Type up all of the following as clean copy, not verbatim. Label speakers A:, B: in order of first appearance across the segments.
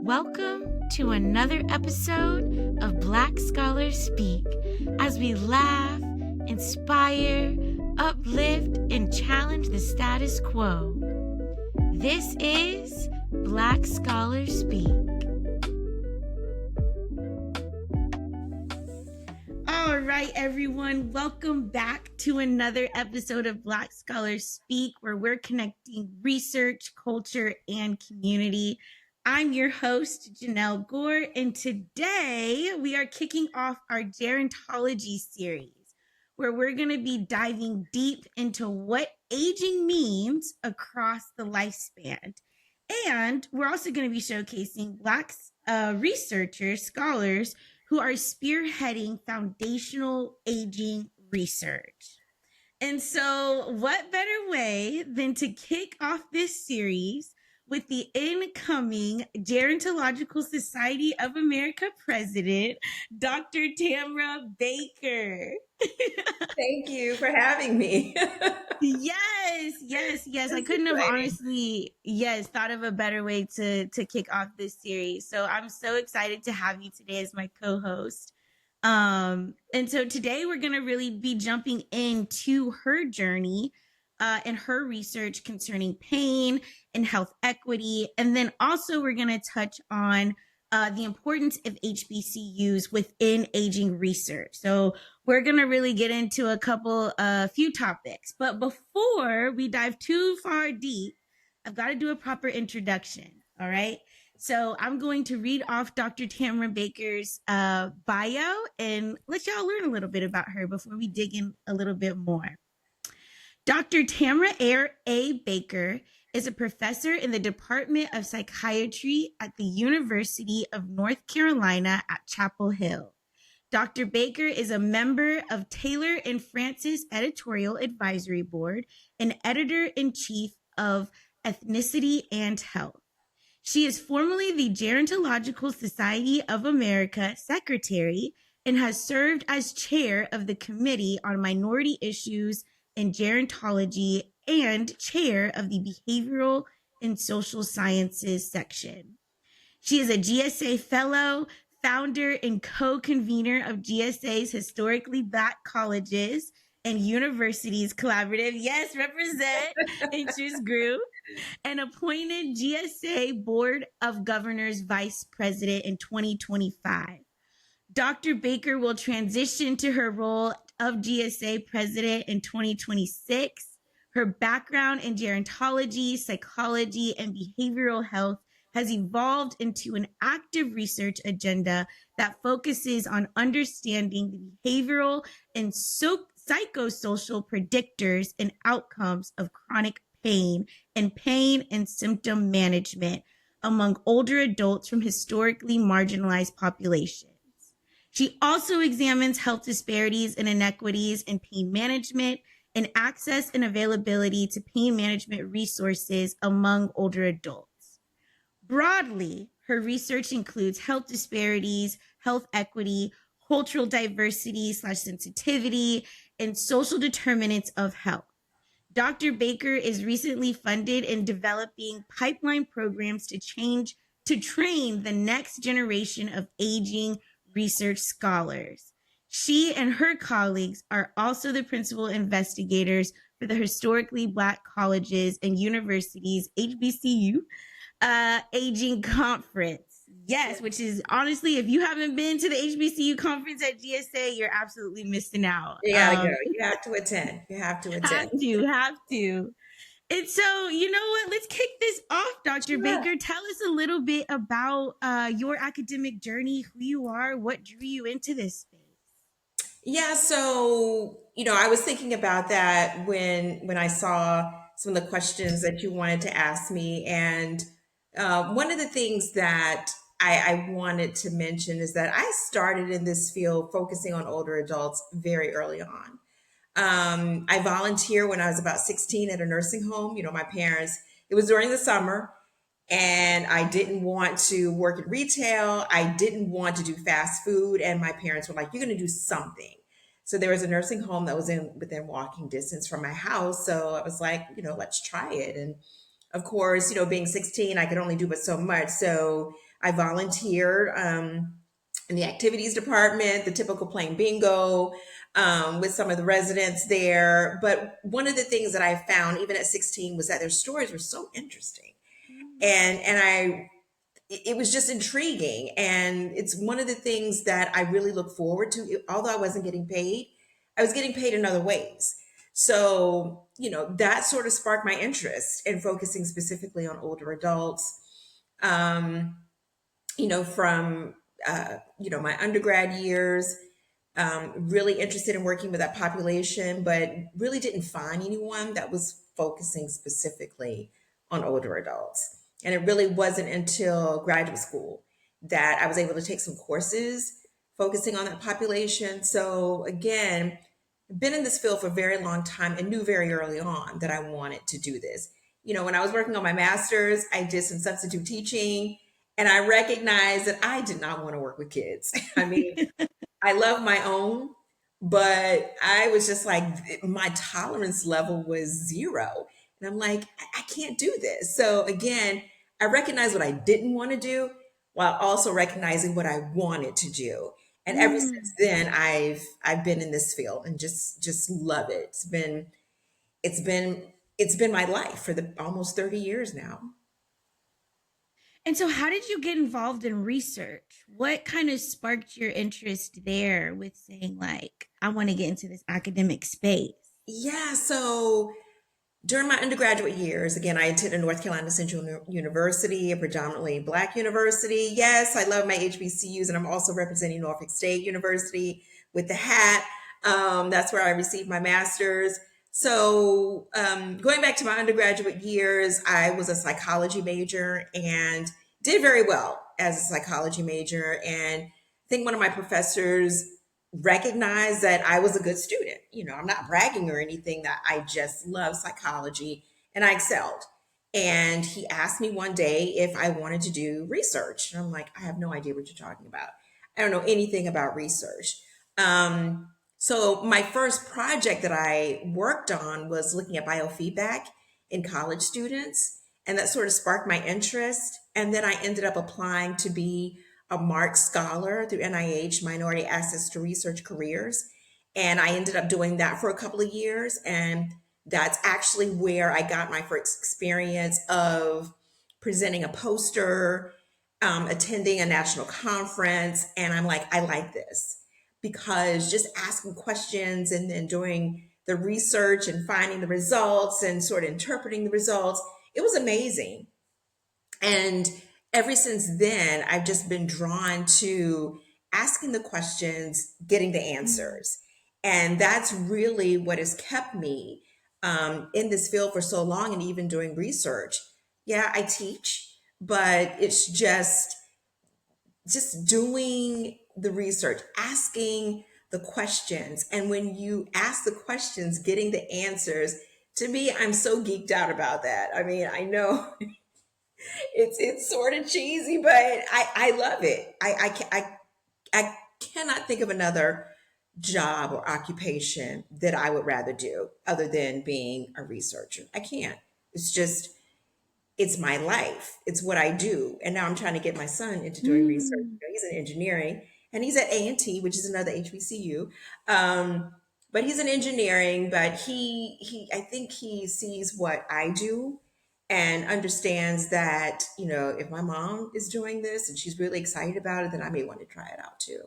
A: Welcome to another episode of Black Scholars Speak as we laugh, inspire, uplift, and challenge the status quo. This is Black Scholars Speak. All right, everyone, welcome back to another episode of Black Scholars Speak, where we're connecting research, culture, and community. I'm your host, Janelle Gore, and today we are kicking off our gerontology series, where we're going to be diving deep into what aging means across the lifespan. And we're also going to be showcasing Black researchers, scholars, who are spearheading foundational aging research. And so what better way than to kick off this series with the incoming Gerontological Society of America president, Dr. Tamara Baker.
B: Thank you for having me.
A: Yes. I couldn't have honestly, thought of a better way to kick off this series. So I'm so excited to have you today as my co-host. And so today we're going to really be jumping into her journey and her research concerning pain and health equity. And then also we're going to touch on the importance of HBCUs within aging research. So we're going to really get into a few topics. But before we dive too far deep, I've got to do a proper introduction. All right. So I'm going to read off Dr. Tamara Baker's bio and let y'all learn a little bit about her before we dig in a little bit more. Dr. Tamara A. Baker is a professor in the Department of Psychiatry at the University of North Carolina at Chapel Hill. Dr. Baker is a member of Taylor and Francis Editorial Advisory Board and editor-in-chief of Ethnicity and Health. She is formerly the Gerontological Society of America secretary and has served as chair of the Committee on Minority Issues in Gerontology and chair of the Behavioral and Social Sciences section. She is a GSA fellow, founder and co-convener of GSA's Historically Black Colleges and Universities Collaborative, yes, represent interest group, and appointed GSA Board of Governors Vice President in 2025. Dr. Baker will transition to her role of GSA President in 2026. Her background in gerontology, psychology, and behavioral health has evolved into an active research agenda that focuses on understanding the behavioral and psychosocial predictors and outcomes of chronic pain and symptom management among older adults from historically marginalized populations. She also examines health disparities and inequities in pain management and access and availability to pain management resources among older adults. Broadly, her research includes health disparities, health equity, cultural diversity/sensitivity, and social determinants of health. Dr. Baker is recently funded in developing pipeline programs to train the next generation of aging research scholars. She and her colleagues are also the principal investigators for the Historically Black Colleges and Universities HBCU Aging Conference. Yes, which is honestly, if you haven't been to the HBCU conference at GSA, you're absolutely missing out.
B: You gotta go. You have to attend. Have
A: to. And so, you know what? Let's kick this off, Dr. Baker. Tell us a little bit about your academic journey, who you are, what drew you into this space.
B: Yeah, so, I was thinking about that when I saw some of the questions that you wanted to ask me. And one of the things that I wanted to mention is that I started in this field focusing on older adults very early on. I volunteered when I was about 16 at a nursing home. My parents, it was during the summer, and I didn't want to work in retail. I didn't want to do fast food. And my parents were like, you're going to do something. So there was a nursing home that was within walking distance from my house. So I was like, let's try it. And of course, being 16, I could only do but so much. So I volunteered in the activities department, the typical playing bingo with some of the residents there. But one of the things that I found, even at 16, was that their stories were so interesting, and it was just intriguing. And it's one of the things that I really look forward to. Although I wasn't getting paid, I was getting paid in other ways. So, that sort of sparked my interest in focusing specifically on older adults. Um, from my undergrad years, really interested in working with that population, but really didn't find anyone that was focusing specifically on older adults. And it really wasn't until graduate school that I was able to take some courses focusing on that population. So again, been in this field for a very long time and knew very early on that I wanted to do this. When I was working on my master's, I did some substitute teaching, and I recognized that I did not want to work with kids. I mean, I love my own, but I was just like, my tolerance level was zero. And I'm like, I can't do this. So again, I recognized what I didn't want to do while also recognizing what I wanted to do. And ever since
A: Mm.
B: then, I've been in this field and just love it. It's been it's been my life for the almost 30 years now.
A: And so, how did you get involved in research? What kind of sparked your interest there with saying, like, I want to get into this academic space?
B: Yeah, so during my undergraduate years, again, I attended North Carolina Central University, a predominantly Black university. Yes, I love my HBCUs, and I'm also representing Norfolk State University with the hat. That's where I received my master's. So, going back to my undergraduate years, I was a psychology major and did very well as a psychology major. And I think one of my professors recognize that I was a good student. I'm not bragging or anything, that I just love psychology and I excelled. And he asked me one day if I wanted to do research. And I'm like, I have no idea what you're talking about. I don't know anything about research. So my first project that I worked on was looking at biofeedback in college students. And that sort of sparked my interest. And then I ended up applying to be a MARC scholar through NIH, Minority Access to Research Careers. And I ended up doing that for a couple of years. And that's actually where I got my first experience of presenting a poster, attending a national conference. And I'm like, I like this, because just asking questions and then doing the research and finding the results and sort of interpreting the results, it was amazing. And ever since then, I've just been drawn to asking the questions, getting the
A: Mm.
B: answers. And that's really what has kept me in this field for so long, and even doing research. Yeah, I teach, but it's just doing the research, asking the questions. And when you ask the questions, getting the answers, to me, I'm so geeked out about that. I mean, I know it's sort of cheesy, but I love it. I cannot think of another job or occupation that I would rather do other than being a researcher. I can't. It's just, it's my life. It's what I do. And now I'm trying to get my son into doing research.
A: Mm.
B: He's in engineering and he's at A&T, which is another HBCU. But he's in engineering, but I think he sees what I do and understands that, if my mom is doing this and she's really excited about it, then I may want to try it out too.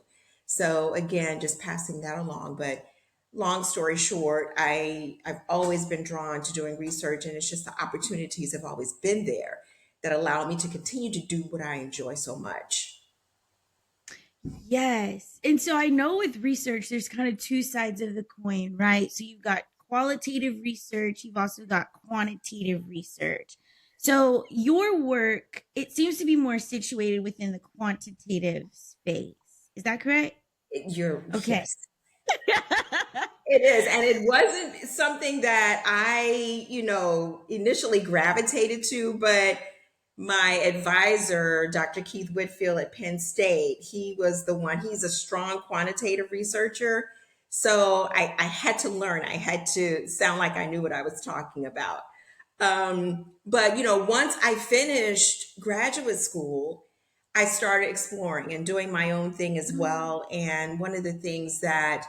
B: So again, just passing that along. But long story short, I've always been drawn to doing research, and it's just the opportunities have always been there that allow me to continue to do what I enjoy so much.
A: Yes. And so I know with research, there's kind of two sides of the coin, right? So you've got qualitative research, you've also got quantitative research. So your work, it seems to be more situated within the quantitative space. Is that correct?
B: You're
A: Okay.
B: Yes, it is. And it wasn't something that I, initially gravitated to, but my advisor, Dr. Keith Whitfield at Penn State, he was the one, he's a strong quantitative researcher. So I had to learn, I had to sound like I knew what I was talking about. But, once I finished graduate school, I started exploring and doing my own thing as
A: Mm.
B: well. And one of the things that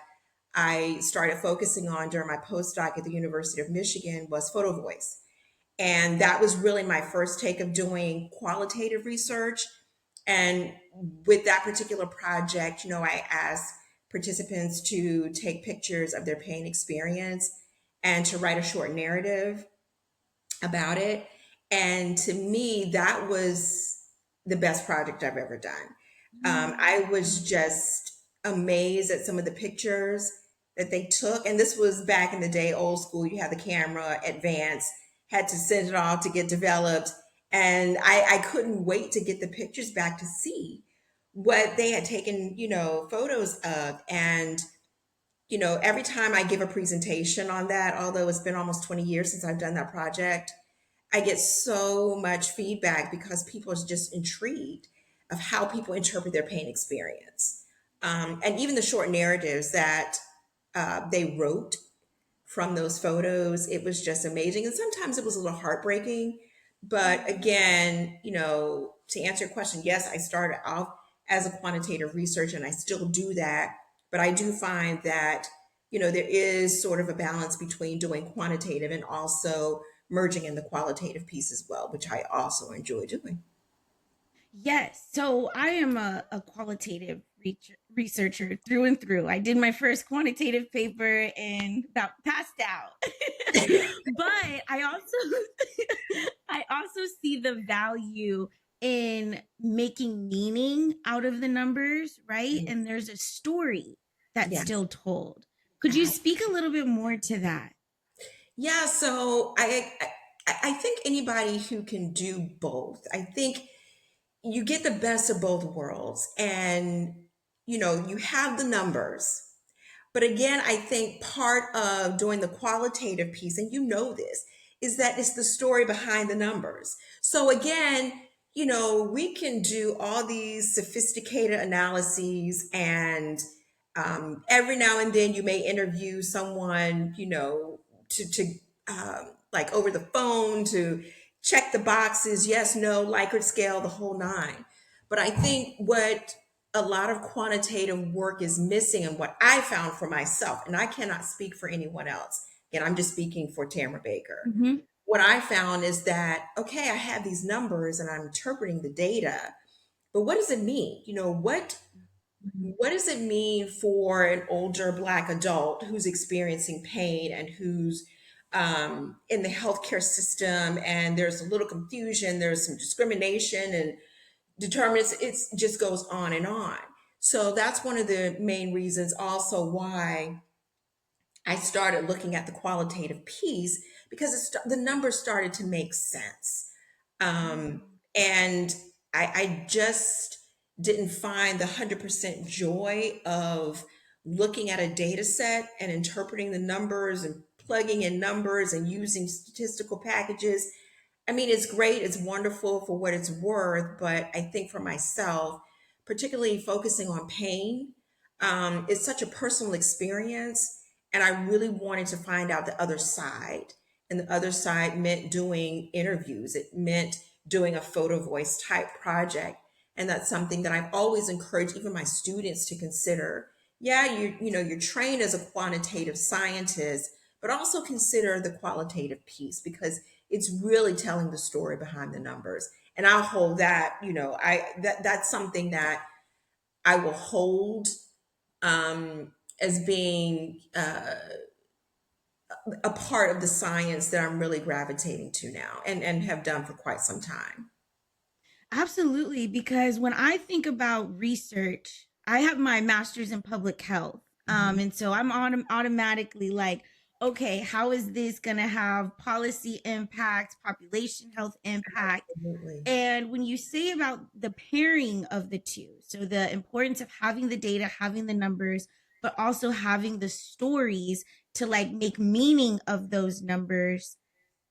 B: I started focusing on during my postdoc at the University of Michigan was photo voice. And that was really my first take of doing qualitative research. And with that particular project, I asked participants to take pictures of their pain experience and to write a short narrative about it. And to me, that was the best project I've ever done. I was
A: Mm.
B: just amazed at some of the pictures that they took. And this was back in the day, old school. You had the camera, advanced, had to send it off to get developed. And I couldn't wait to get the pictures back to see what they had taken, photos of. And every time I give a presentation on that, although it's been almost 20 years since I've done that project, I get so much feedback because people are just intrigued of how people interpret their pain experience. And even the short narratives that they wrote from those photos, it was just amazing. And sometimes it was a little heartbreaking. But again, to answer your question, yes, I started off as a quantitative researcher and I still do that. But I do find that, there is sort of a balance between doing quantitative and also merging in the qualitative piece as well, which I also enjoy doing.
A: Yes. So I am a qualitative researcher through and through. I did my first quantitative paper and about passed out. But I also I also see the value in making meaning out of the numbers, right? And there's a story that's
B: Yeah.
A: still told. Could you speak a little bit more to that?
B: Yeah, so I think anybody who can do both, I think you get the best of both worlds. And you have the numbers, but again, I think part of doing the qualitative piece, and this, is that it's the story behind the numbers. So again, we can do all these sophisticated analyses, and every now and then you may interview someone, to like over the phone to check the boxes, yes, no, Likert scale, the whole nine. But I think what a lot of quantitative work is missing, and what I found for myself, and I cannot speak for anyone else, and I'm just speaking for Tamara Baker.
A: Mhm.
B: What I found is that, okay, I have these numbers and I'm interpreting the data, but what does it mean? What does it mean for an older Black adult who's experiencing pain and who's in the healthcare system, and there's a little confusion, there's some discrimination and determinants, it just goes on and on. So that's one of the main reasons also why I started looking at the qualitative piece, because the numbers started to make sense. And I just didn't find the 100% joy of looking at a data set and interpreting the numbers and plugging in numbers and using statistical packages. I mean, it's great, it's wonderful for what it's worth, but I think for myself, particularly focusing on pain, it's such a personal experience. And I really wanted to find out the other side. And the other side meant doing interviews, it meant doing a photo voice type project. And that's something that I've always encouraged even my students to consider. Yeah, you're trained as a quantitative scientist, but also consider the qualitative piece, because it's really telling the story behind the numbers. And I'll hold that, that's something that I will hold as being a part of the science that I'm really gravitating to now, and have done for quite some time.
A: Absolutely, because when I think about research, I have my master's in public health.
B: Mhm.
A: And so I'm automatically like, okay, how is this going to have policy impact, population health impact?
B: Absolutely.
A: And when you say about the pairing of the two, so the importance of having the data, having the numbers, but also having the stories to like make meaning of those numbers,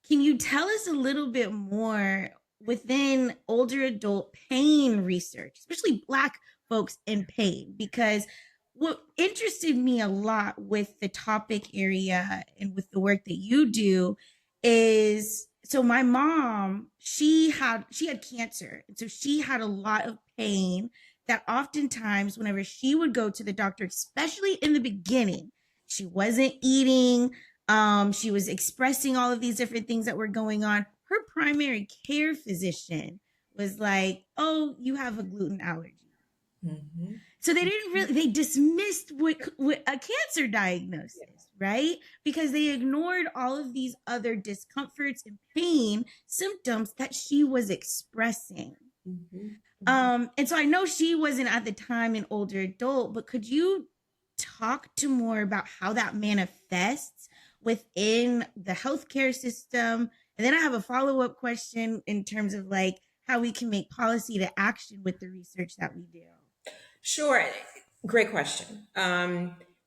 A: can you tell us a little bit more within older adult pain research, especially Black folks in pain? Because what interested me a lot with the topic area and with the work that you do is, so my mom, she had cancer. And so she had a lot of pain that oftentimes, whenever she would go to the doctor, especially in the beginning, she wasn't eating, she was expressing all of these different things that were going on. Her primary care physician was like, "Oh, you have a gluten allergy."
B: Mhm.
A: So they didn't really, they dismissed what a cancer diagnosis, right? Because they ignored all of these other discomforts and pain symptoms that she was expressing.
B: Mhm. Mhm.
A: And so I know she wasn't at the time an older adult, but could you talk to more about how that manifests within the healthcare system? And then I have a follow-up question in terms of like how we can make policy to action with the research that we do.
B: Sure. Great question.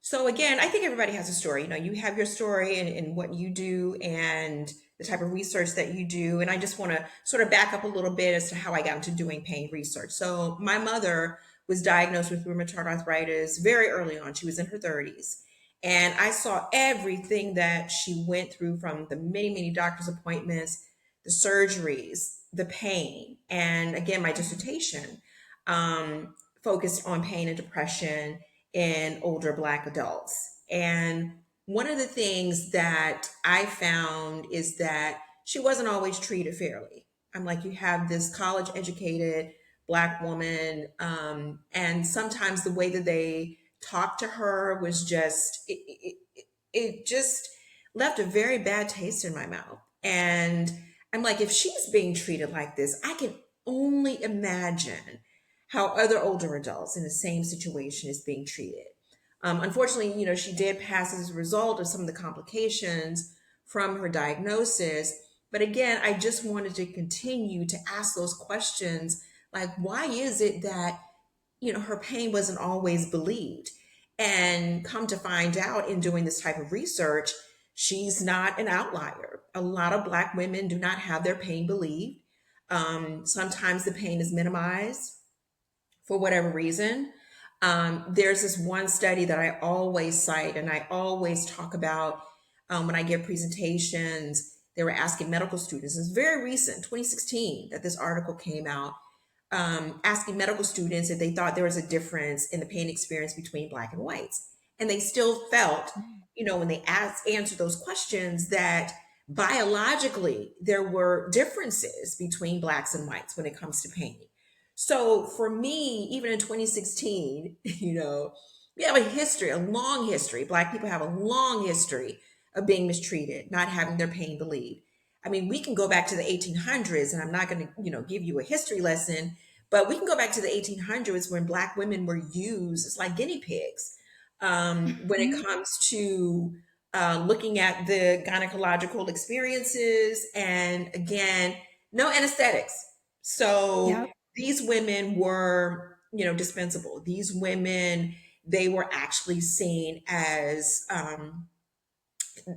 B: So again, I think everybody has a story. You know, you have your story and what you do and the type of research that you do. And I just want to sort of back up a little bit as to how I got into doing pain research. So my mother was diagnosed with rheumatoid arthritis very early on. She was in her 30s. And I saw everything that she went through, from the many, many doctor's appointments, the surgeries, the pain, and again, my dissertation. Um, Focused on pain and depression in older Black adults. And one of the things that I found is that she wasn't always treated fairly. I'm like, you have this college educated Black woman, and sometimes the way that they talked to her was just, it just left a very bad taste in my mouth. And I'm like, if she's being treated like this, I can only imagine how other older adults in the same situation is being treated. Unfortunately, you know, she did pass as a result of some of the complications from her diagnosis. But again, I just wanted to continue to ask those questions, like, why is it that, you know, her pain wasn't always believed? And come to find out in doing this type of research, she's not an outlier. A lot of Black women do not have their pain believed. Sometimes the pain is minimized for whatever reason. There's this one study that I always cite and I always talk about when I give presentations. They were asking medical students, it's very recent, 2016, that this article came out, asking medical students if they thought there was a difference in the pain experience between Black and whites. And they still felt, you know, when they answered those questions, that biologically there were differences between Blacks and whites when it comes to pain. So for me, even in 2016, you know, we have a history, a long history. Black people have a long history of being mistreated, not having their pain believed. I mean, we can go back to the 1800s, and I'm not going to, you know, give you a history lesson, but we can go back to the 1800s when Black women were used as like guinea pigs when it
A: Mhm.
B: comes to looking at the gynecological experiences, and again, no anesthetics. So
A: Yep.
B: these women were, you know, dispensable. These women, they were actually seen as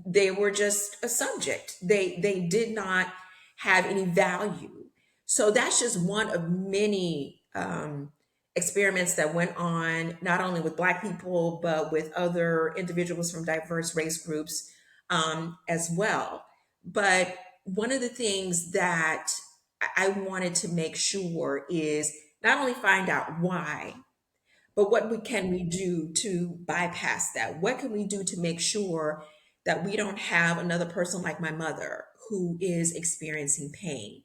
B: they were just a subject. They did not have any value. So that's just one of many experiments that went on, not only with Black people but with other individuals from diverse race groups as well. But one of the things that I wanted to make sure is not only find out why, but can we do to bypass that? What can we do to make sure that we don't have another person like my mother who is experiencing pain?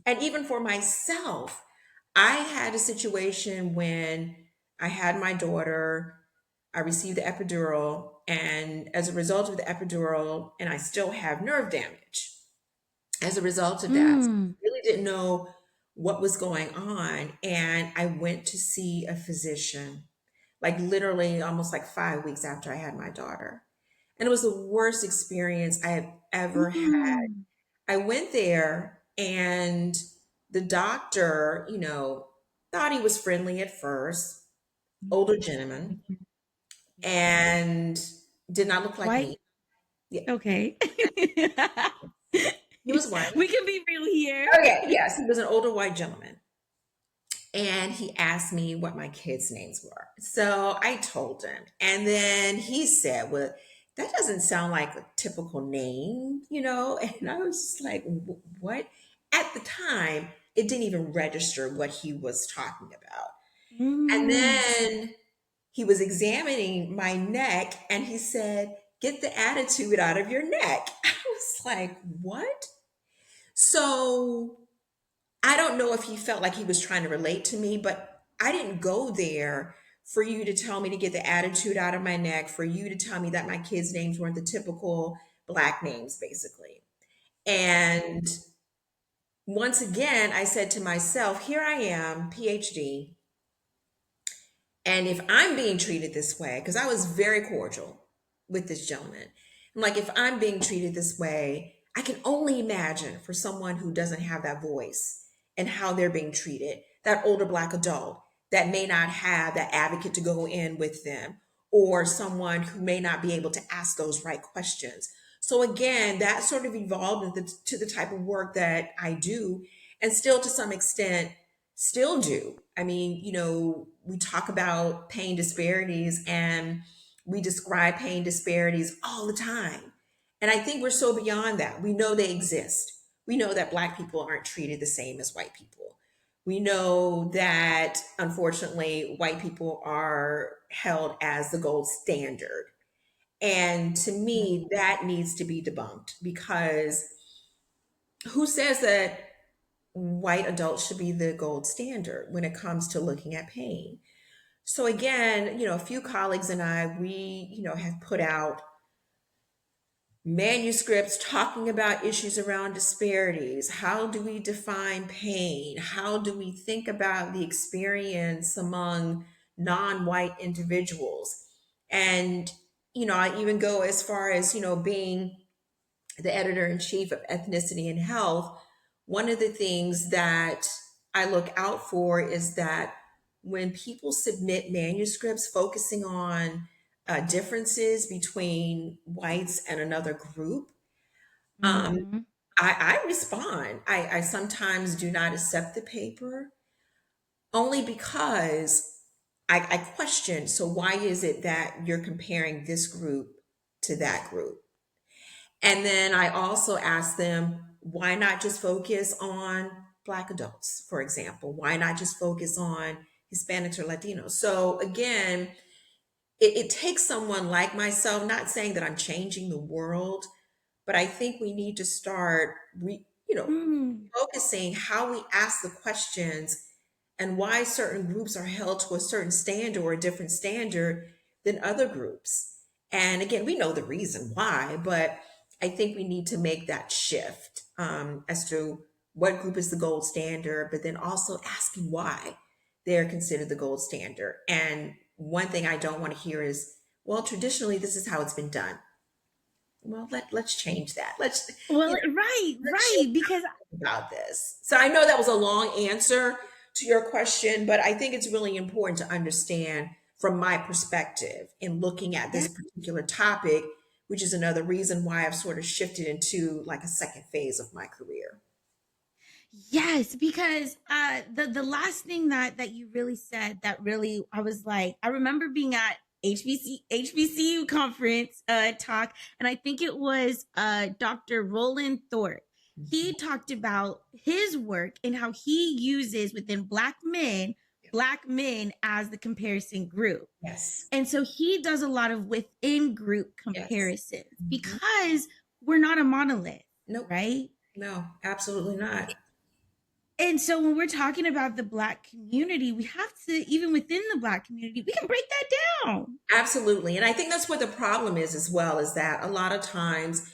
B: And even for myself, I had a situation when I had my daughter, I received the epidural, and as a result of the epidural, and I still have nerve damage as a result of that. So
A: Mm.
B: I really didn't know what was going on. And I went to see a physician, like literally almost like 5 weeks after I had my daughter. And it was the worst experience I have ever had.
A: Mm.
B: I went there and the doctor, you know, thought he was friendly at first, older gentleman,
A: Mhm.
B: and did not look like
A: White?
B: me. Yeah,
A: Okay.
B: he was white.
A: We can be real here.
B: Okay, yes, he was an older white gentleman. And he asked me what my kids' names were. So I told him. And then he said, well, that doesn't sound like a typical name, you know? And I was just like, what? At the time, it didn't even register what he was talking about. And
A: Mm.
B: then he was examining my neck and he said, "Get the attitude out of your neck." I was like, "What?" So I don't know if he felt like he was trying to relate to me, but I didn't go there for you to tell me to get the attitude out of my neck, for you to tell me that my kids' names weren't the typical Black names, basically. And once again, I said to myself, here I am, PhD, and if I'm being treated this way, because I was very cordial with this gentleman, I'm like, if I'm being treated this way, I can only imagine for someone who doesn't have that voice and how they're being treated, that older Black adult that may not have that advocate to go in with them, or someone who may not be able to ask those right questions. So again, that sort of evolved to the type of work that I do, and still to some extent still do. I mean, we talk about pain disparities and we describe pain disparities all the time. And I think we're so beyond that. We know they exist. We know that Black people aren't treated the same as white people. We know that unfortunately, white people are held as the gold standard. And to me, that needs to be debunked, because who says that white adults should be the gold standard when it comes to looking at pain? So again, a few colleagues and I, we, have put out manuscripts talking about issues around disparities. How do we define pain? How do we think about the experience among non-white individuals? And, I even go as far as, being the editor in chief of Ethnicity and Health. One of the things that I look out for is that when people submit manuscripts focusing on differences between whites and another group, um,
A: Mm-hmm.
B: I respond. I sometimes do not accept the paper only because I question. So, why is it that you're comparing this group to that group? And then I also ask them, why not just focus on Black adults, for example? Why not just focus on Hispanics or Latinos? So again, it takes someone like myself, not saying that I'm changing the world, but I think we need to start,
A: Mm.
B: focusing how we ask the questions and why certain groups are held to a certain standard or a different standard than other groups. And again, we know the reason why, but I think we need to make that shift as to what group is the gold standard, but then also asking why they're considered the gold standard. And one thing I don't want to hear is, well, traditionally, this is how it's been done. Well, let's change that.
A: Well,
B: You
A: right,
B: let's
A: right. Because
B: about this. So I know that was a long answer to your question, but I think it's really important to understand from my perspective in looking at
A: yeah,
B: this particular topic, which is another reason why I've sort of shifted into like a second phase of my career.
A: yes, because the last thing that you really said that really I was like, I remember being at HBCU conference talk, and I think it was Dr. Roland Thorpe. He talked about his work and how he uses within black men as the comparison group.
B: Yes.
A: And so he does a lot of within group
B: Yes.
A: comparisons
B: Mhm.
A: because we're not a monolith,
B: Nope.
A: right?
B: No, absolutely not.
A: And so when we're talking about the black community, we have to, even within the black community, we can break that down.
B: Absolutely. And I think that's what the problem is as well, is that a lot of times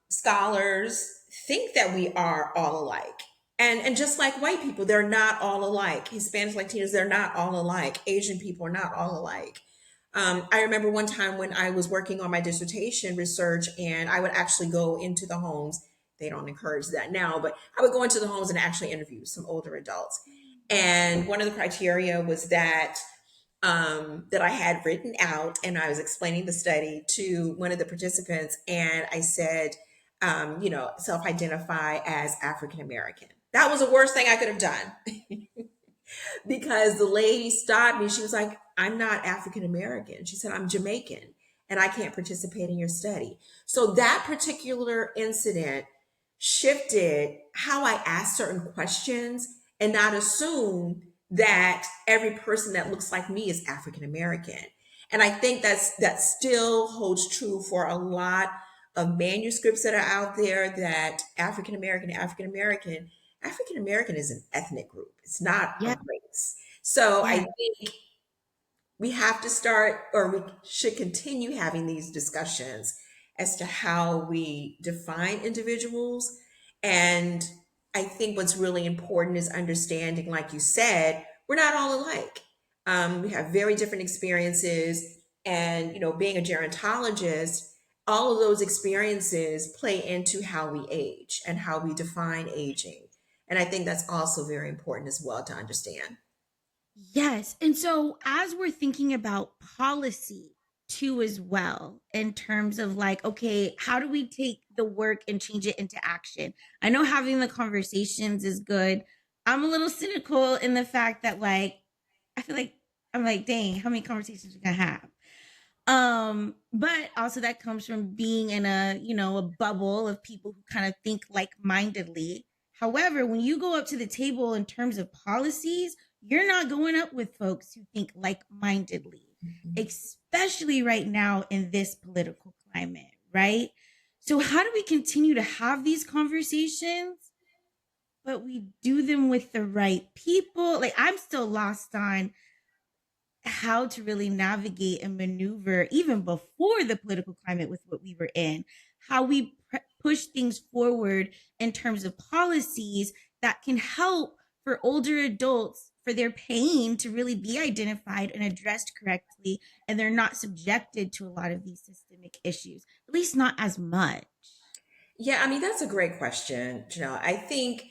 B: scholars think that we are all alike. And just like white people, they're not all alike. Hispanics, Latinos, they're not all alike. Asian people are not all alike. I remember one time when I was working on my dissertation research, and I would actually go into the homes. They don't encourage that now, but I would go into the homes and actually interview some older adults. And one of the criteria was that I had written out, and I was explaining the study to one of the participants, and I said, self identify as African American. That was the worst thing I could have done because the lady stopped me. She was like, I'm not African American. She said, I'm Jamaican and I can't participate in your study. So that particular incident shifted how I ask certain questions and not assume that every person that looks like me is African American. And I think that still holds true for a lot of manuscripts that are out there, that African American, African American is an ethnic group. It's not a
A: Yeah.
B: race. So I
A: Yeah.
B: think we have to start, or we should continue having these discussions as to how we define individuals. And I think what's really important is understanding, like you said, we're not all alike. We have very different experiences. And, being a gerontologist, all of those experiences play into how we age and how we define aging. And I think that's also very important as well to understand.
A: Yes. And so as we're thinking about policy too as well, in terms of like, okay, how do we take the work and change it into action? I know having the conversations is good. I'm a little cynical in the fact that like I feel like I'm like, dang, how many conversations we gonna have? But also that comes from being in a bubble of people who kind of think like-mindedly. However, when you go up to the table in terms of policies, you're not going up with folks who think like-mindedly, especially right now in this political climate, right? So how do we continue to have these conversations, but we do them with the right people? Like I'm still lost on how to really navigate and maneuver even before the political climate with what we were in, how we push things forward in terms of policies that can help for older adults for their pain to really be identified and addressed correctly, and they're not subjected to a lot of these systemic issues, at least not as much.
B: Yeah, I mean, that's a great question. I think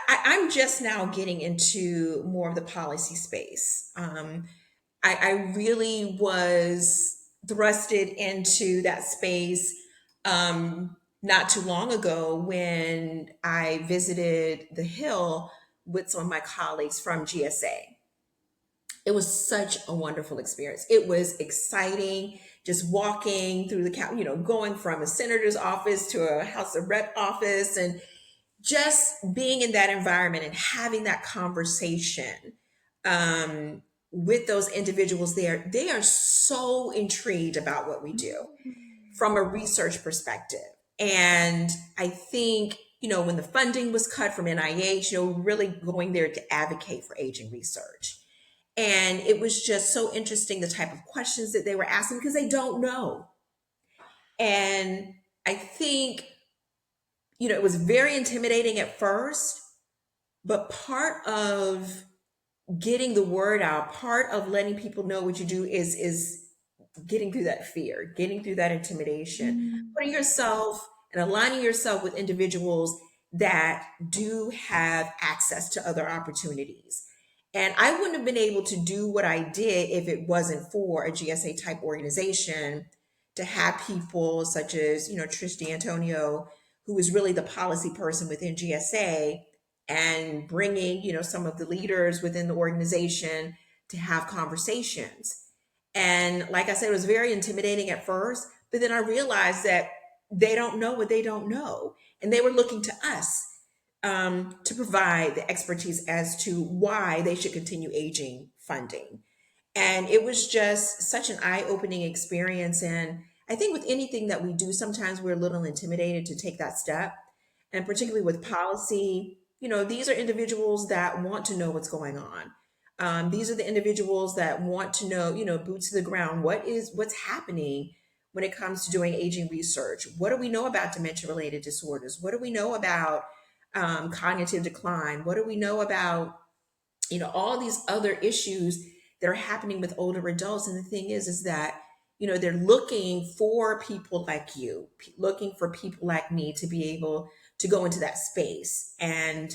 B: I'm just now getting into more of the policy space. I really was thrusted into that space not too long ago when I visited the Hill with some of my colleagues from GSA. It was such a wonderful experience. It was exciting, just walking through going from a senator's office to a House of Rep office, and just being in that environment and having that conversation um, with those individuals there. They are so intrigued about what we do from a research perspective. And I think, when the funding was cut from NIH, really going there to advocate for aging research. And it was just so interesting the type of questions that they were asking because they don't know. And I think, it was very intimidating at first, but part of getting the word out, part of letting people know what you do is getting through that fear, getting through that intimidation, putting yourself and aligning yourself with individuals that do have access to other opportunities. And I wouldn't have been able to do what I did if it wasn't for a GSA type organization, to have people such as, Trish D'Antonio, who is really the policy person within GSA, and bringing, some of the leaders within the organization to have conversations. And like I said, it was very intimidating at first, but then I realized that they don't know what they don't know. And they were looking to us to provide the expertise as to why they should continue aging funding. And it was just such an eye opening experience. And I think with anything that we do, sometimes we're a little intimidated to take that step. And particularly with policy, these are individuals that want to know what's going on. These are the individuals that want to know, boots to the ground, what's happening when it comes to doing aging research. What do we know about dementia related disorders? What do we know about cognitive decline? What do we know about, all these other issues that are happening with older adults? And the thing is that, they're looking for people like you, looking for people like me to be able to go into that space. And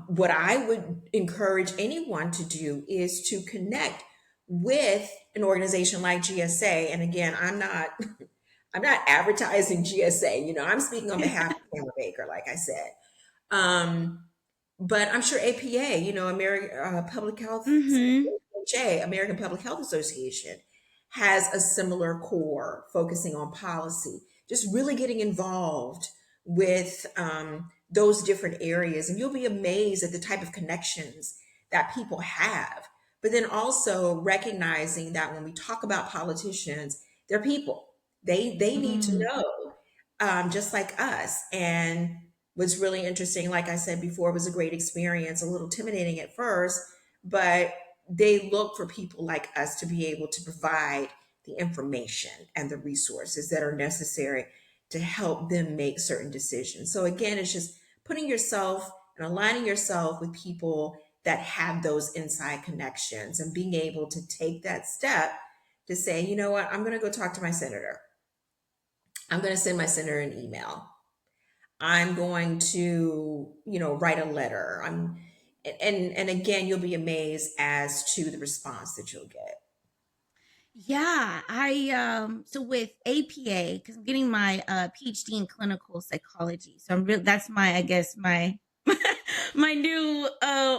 B: what I would encourage anyone to do is to connect with an organization like GSA. And again, I'm not I'm not advertising GSA. I'm speaking on behalf of Tamara Baker, like I said. Um, but I'm sure APA, American Public Health,
A: Mm-hmm.
B: American Public Health Association, has a similar core focusing on policy, just really getting involved with those different areas, and you'll be amazed at the type of connections that people have. But then also recognizing that when we talk about politicians, they're people. They need to
A: Mm,
B: know, just like us. And what's really interesting, like I said before, it was a great experience, a little intimidating at first, but they look for people like us to be able to provide the information and the resources that are necessary to help them make certain decisions. So again, it's just putting yourself and aligning yourself with people that have those inside connections and being able to take that step to say, you know what, I'm going to go talk to my senator. I'm going to send my senator an email. I'm going to, write a letter. And again, you'll be amazed as to the response that you'll get.
A: yeah, I so with APA, because I'm getting my PhD in clinical psychology. So I'm real that's my, I guess, my my new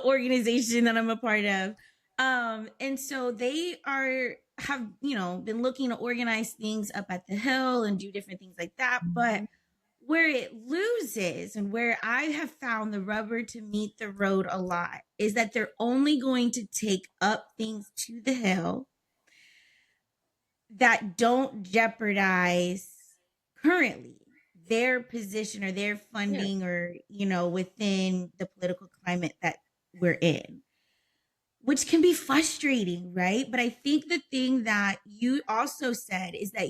A: organization that I'm a part of. And so they are have, been looking to organize things up at the Hill and do different things like that. But where it loses and where I have found the rubber to meet the road a lot is that they're only going to take up things to the Hill that don't jeopardize currently their position or their
B: Yeah.
A: funding, or within the political climate that we're in, which can be frustrating, right? But I think the thing that you also said is that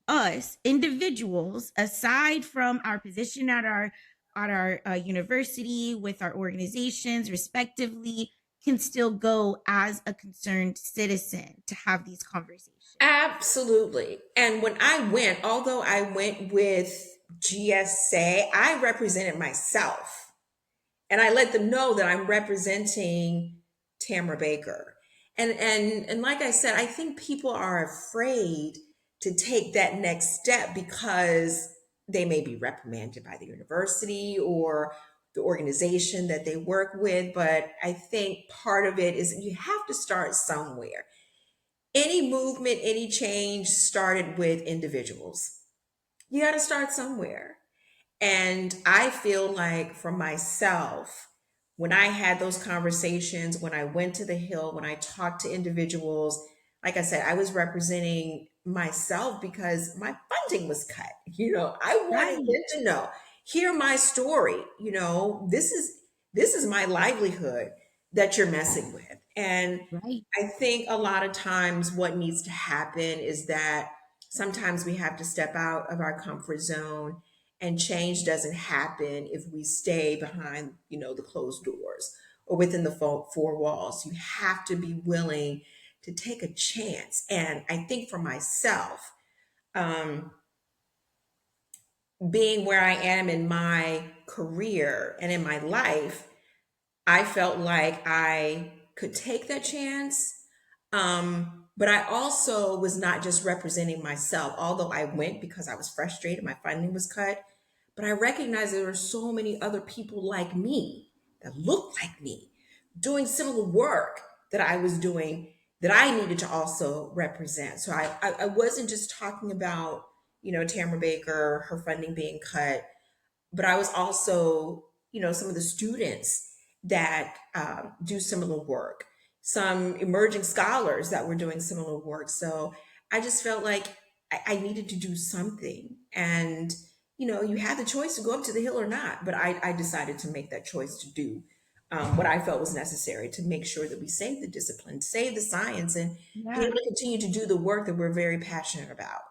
A: us individuals, aside from our position at our university with our organizations respectively, can still go as a concerned citizen to have these conversations.
B: Absolutely. And when I went, although I went with GSA, I represented myself. And I let them know that I'm representing Tamara Baker. And like I said, I think people are afraid to take that next step because they may be reprimanded by the university or the organization that they work with. But I think part of it is you have to start somewhere. Any movement, any change started with individuals. You got to start somewhere. And I feel like for myself, when I had those conversations, when I went to the Hill, when I talked to individuals, like I said, I was representing myself because my funding was cut. I wanted
A: Right,
B: them to know, hear my story. This is my livelihood that you're messing with. And
A: right.
B: I think a lot of times what needs to happen is that sometimes we have to step out of our comfort zone, and change doesn't happen if we stay behind the closed doors or within the four walls. You have to be willing to take a chance. And I think for myself, um, being where I am in my career and in my life, I felt like I could take that chance. But I also was not just representing myself, although I went because I was frustrated, my funding was cut. But I recognized there were so many other people like me that looked like me doing similar work that I was doing that I needed to also represent. So I wasn't just talking about, Tamara Baker, her funding being cut, but I was also, some of the students that do similar work, some emerging scholars that were doing similar work. So I just felt like I needed to do something. And, you had the choice to go up to the Hill or not, but I decided to make that choice to do what I felt was necessary to make sure that we save the discipline, save the science, and be
A: Yeah.
B: able to continue to do the work that we're very passionate about.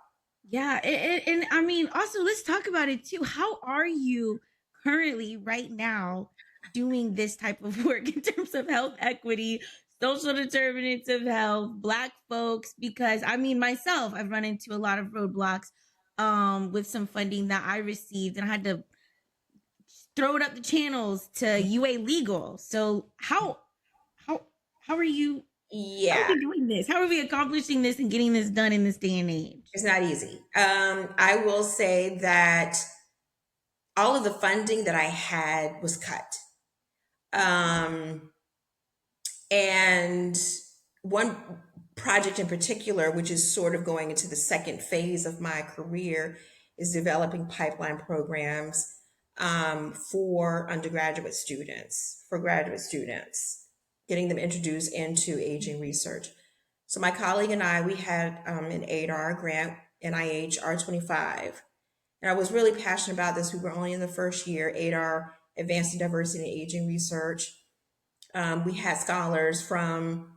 A: Yeah, and I mean, also let's talk about it too. How are you currently right now doing this type of work in terms of health equity, social determinants of health, Black folks? Because I mean, myself, I've run into a lot of roadblocks with some funding that I received, and I had to throw it up the channels to UA Legal. So how how are you? How are
B: Yeah.
A: we doing this? How are we accomplishing this and getting this done in this day and age?
B: It's not easy. I will say that all of the funding that I had was cut. Um, and one project in particular, which is sort of going into the second phase of my career, is developing pipeline programs for undergraduate students, for graduate students, getting them introduced into aging research. So my colleague and I, we had an ADAR grant, NIH R25. And I was really passionate about this. We were only in the first year, ADAR, Advancing Diversity in Aging Research. We had scholars from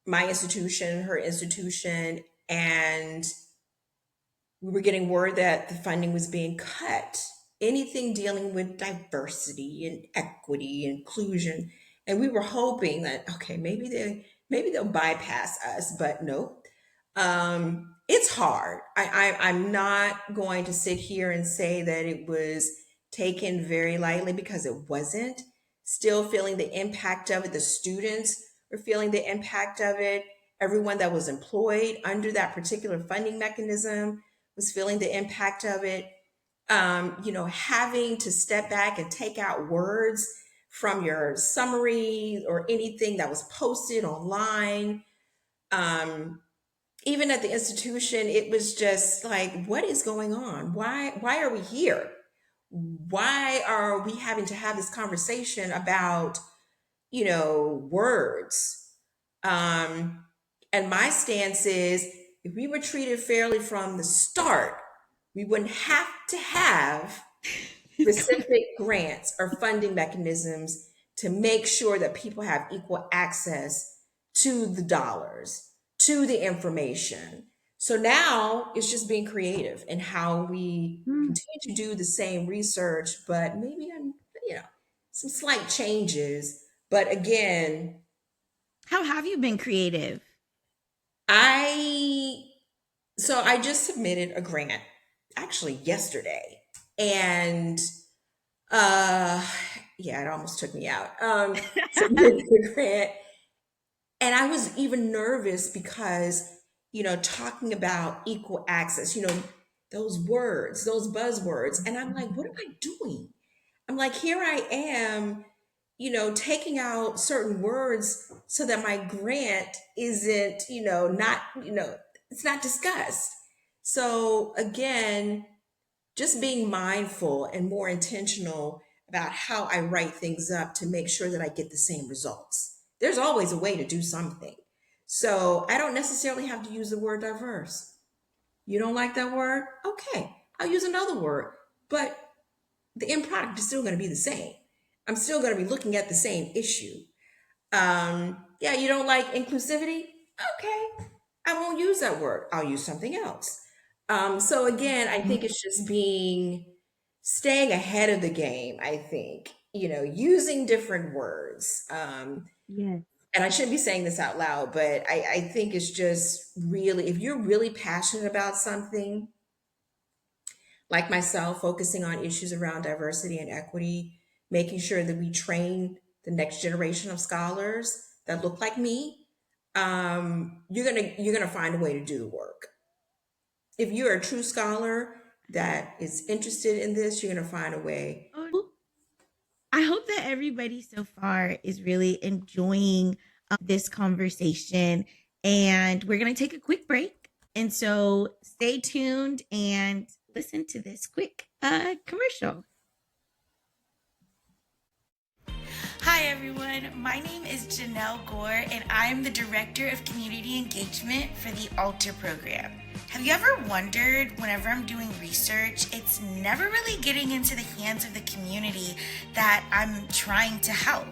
B: my institution, her institution, and we were getting word that the funding was being cut. Anything dealing with diversity and equity, inclusion, and we were hoping that okay, maybe they'll bypass us, but nope. It's hard. I'm not going to sit here and say that it was taken very lightly because it wasn't. Still feeling the impact of it. The students were feeling the impact of it. Everyone that was employed under that particular funding mechanism was feeling the impact of it. Having to step back and take out words from your summary or anything that was posted online. Even at the institution, it was just like, what is going on? Why are we here? Why are we having to have this conversation about, words? And my stance is if we were treated fairly from the start, we wouldn't have to have specific grants or funding mechanisms to make sure that people have equal access to the dollars, to the information. So now it's just being creative in how we continue to do the same research, but maybe some slight changes. But again,
A: How have you been creative?
B: I I just submitted a grant actually yesterday. And yeah, it almost took me out. Submitted the grant. And I was even nervous because, talking about equal access, those words, those buzzwords. And I'm like, what am I doing? I'm like, here I am, taking out certain words so that my grant isn't, not, it's not discussed. So again, just being mindful and more intentional about how I write things up to make sure that I get the same results. There's always a way to do something. So I don't necessarily have to use the word diverse. You don't like that word? Okay, I'll use another word. But the end product is still going to be the same. I'm still going to be looking at the same issue. Yeah, you don't like inclusivity? Okay, I won't use that word. I'll use something else. So again, I think it's just staying ahead of the game. I think, using different words.
A: Yes.
B: And I shouldn't be saying this out loud, but I think it's just really, if you're really passionate about something, like myself, focusing on issues around diversity and equity, making sure that we train the next generation of scholars that look like me, you're gonna find a way to do the work. If you're a true scholar that is interested in this, you're gonna find a way.
A: I hope that everybody so far is really enjoying this conversation. And we're going to take a quick break. And so stay tuned and listen to this quick commercial. Hi, everyone. My name is Janelle Gore, and I'm the Director of Community Engagement for the Alter program. Have you ever wondered, whenever I'm doing research, it's never really getting into the hands of the community that I'm trying to help?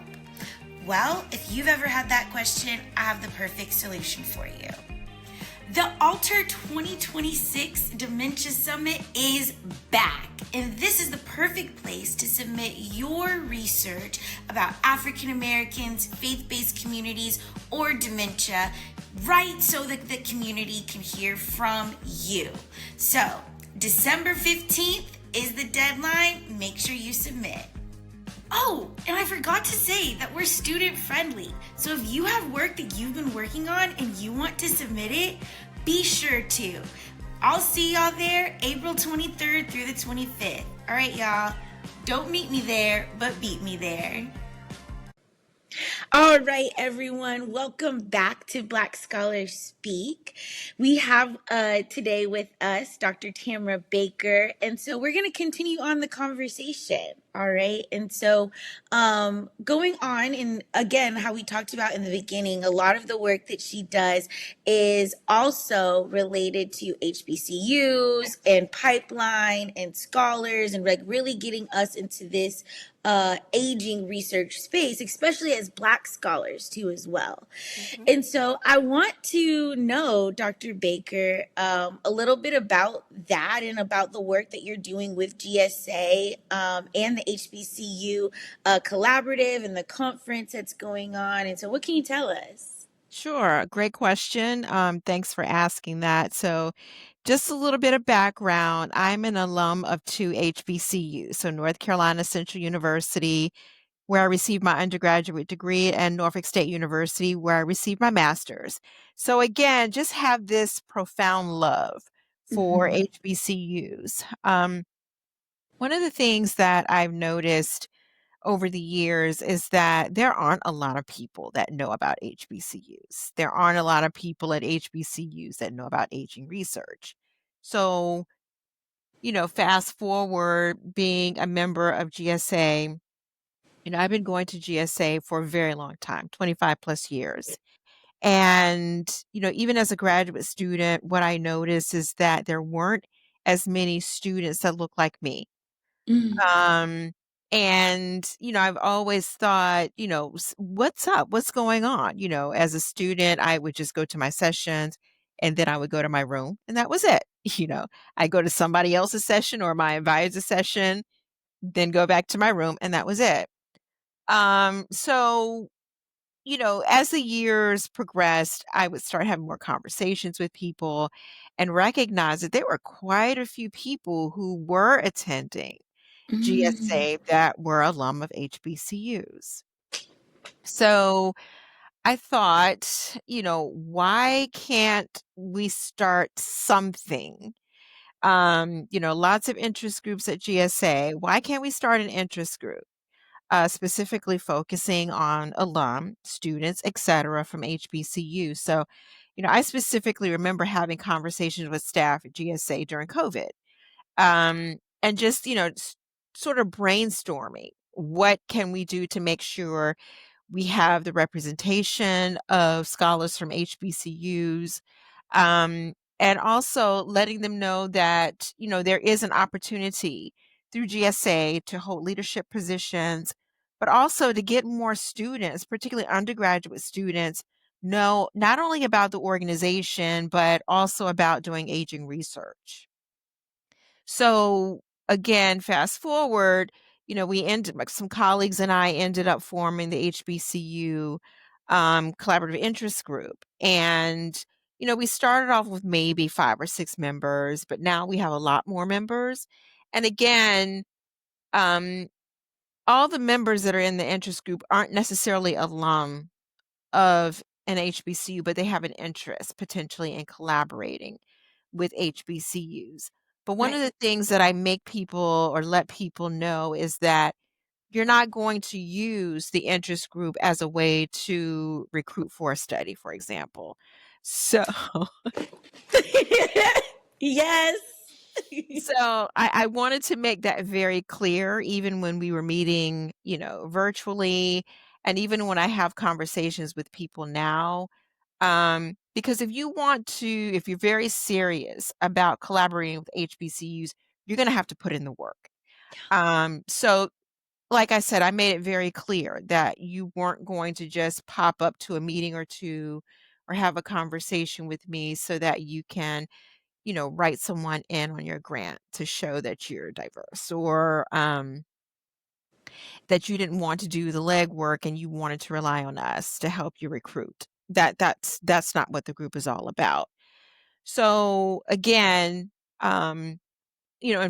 A: Well, if you've ever had that question, I have the perfect solution for you. The Alter 2026 Dementia Summit is back, and this is the perfect place to submit your research about African Americans, faith-based communities, or dementia, right, so that the community can hear from you. So, December 15th is the deadline. Make sure you submit. Oh, and I forgot to say that we're student friendly. So if you have work that you've been working on and you want to submit it, be sure to. I'll see y'all there April 23rd through the 25th. All right, y'all. Don't meet me there, but beat me there. All right, everyone, welcome back to Black Scholars Speak. We have today with us Dr. Tamara Baker, and so we're going to continue on the conversation. All right, and so going on, and again, how we talked about in the beginning, a lot of the work that she does is also related to HBCUs and pipeline and scholars, and like really getting us into this aging research space, especially as Black scholars too, as well.
B: Mhm.
A: And so I want to know, Dr. Baker, a little bit about that and about the work that you're doing with GSA and the HBCU collaborative and the conference that's going on. And so, what can you tell us?
C: Sure, great question. Thanks for asking that. So, just a little bit of background. I'm an alum of two HBCUs, so North Carolina Central University, where I received my undergraduate degree, and Norfolk State University, where I received my master's. So, again, just have this profound love for
A: Mm-hmm.
C: HBCUs. One of the things that I've noticed over the years is that there aren't a lot of people that know about HBCUs. There aren't a lot of people at HBCUs that know about aging research. So, fast forward being a member of GSA, I've been going to GSA for a very long time, 25 plus years. And, even as a graduate student, what I noticed is that there weren't as many students that look like me. Um, I've always thought, what's up? What's going on? As a student, I would just go to my sessions and then I would go to my room and that was it. I go to somebody else's session or my advisor's session, then go back to my room and that was it. So, as the years progressed, I would start having more conversations with people and recognize that there were quite a few people who were attending
A: Mm-hmm.
C: GSA that were alum of HBCUs. So I thought, why can't we start something? Lots of interest groups at GSA. Why can't we start an interest group? Specifically focusing on alum, students, etc., from HBCU. So, I specifically remember having conversations with staff at GSA during COVID, and just sort of brainstorming what can we do to make sure we have the representation of scholars from HBCUs, and also letting them know that there is an opportunity through GSA to hold leadership positions, but also to get more students, particularly undergraduate students, know not only about the organization but also about doing aging research. So again, fast forward, we ended like some colleagues and I ended up forming the HBCU collaborative interest group. And we started off with maybe 5 or 6 members, but now we have a lot more members. And again, um, all the members that are in the interest group aren't necessarily alum of an HBCU, but they have an interest potentially in collaborating with HBCUs. But one
A: Right.
C: of the things that I make people or let people know is that you're not going to use the interest group as a way to recruit for a study, for example. So
A: Yes.
C: so I wanted to make that very clear even when we were meeting, virtually, and even when I have conversations with people now. Because if you're very serious about collaborating with HBCUs, you're gonna have to put in the work. So like I said, I made it very clear that you weren't going to just pop up to a meeting or two or have a conversation with me so that you can, write someone in on your grant to show that you're diverse, or that you didn't want to do the legwork and you wanted to rely on us to help you recruit. That's not what the group is all about. So again, in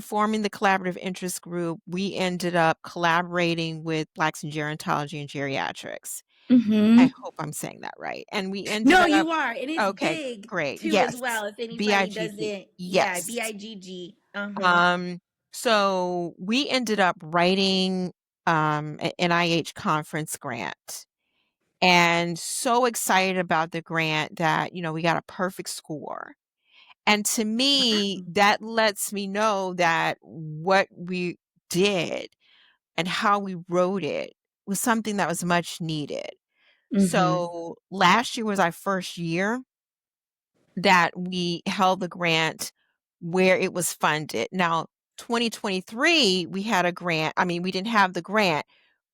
C: forming the collaborative interest group, we ended up collaborating with Blacks in Gerontology and Geriatrics. I
A: Mm-hmm.
C: hope I'm saying that right. And we ended
A: No,
C: up
A: you are. And it's
C: okay,
A: big
C: great.
A: too, as
C: Yes.
A: well. If anybody
C: BIGG.
A: doesn't, yeah,
C: Yes.
A: BIGG. Uh-huh.
C: Um, so we ended up writing an NIH conference grant. and so excited about the grant that, we got a perfect score. And to me,
A: Wow.
C: that lets me know that what we did and how we wrote it was something that was much needed.
A: Mhm.
C: So last year was our first year that we held the grant where it was funded. Now, 2023, we had a grant. I mean, we didn't have the grant.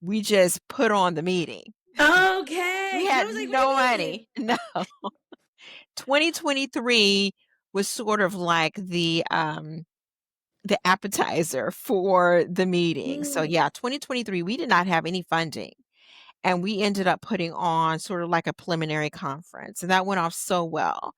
C: We just put on the meeting.
A: Okay,
C: We
A: because I
C: had
A: was like, "What
C: no
A: do you mean?"
C: money. No. 2023 was sort of like the appetizer for the meeting. So
A: Mm.
C: yeah, 2023, we did not have any funding. And we ended up putting on sort of like a preliminary conference. And that went off so well.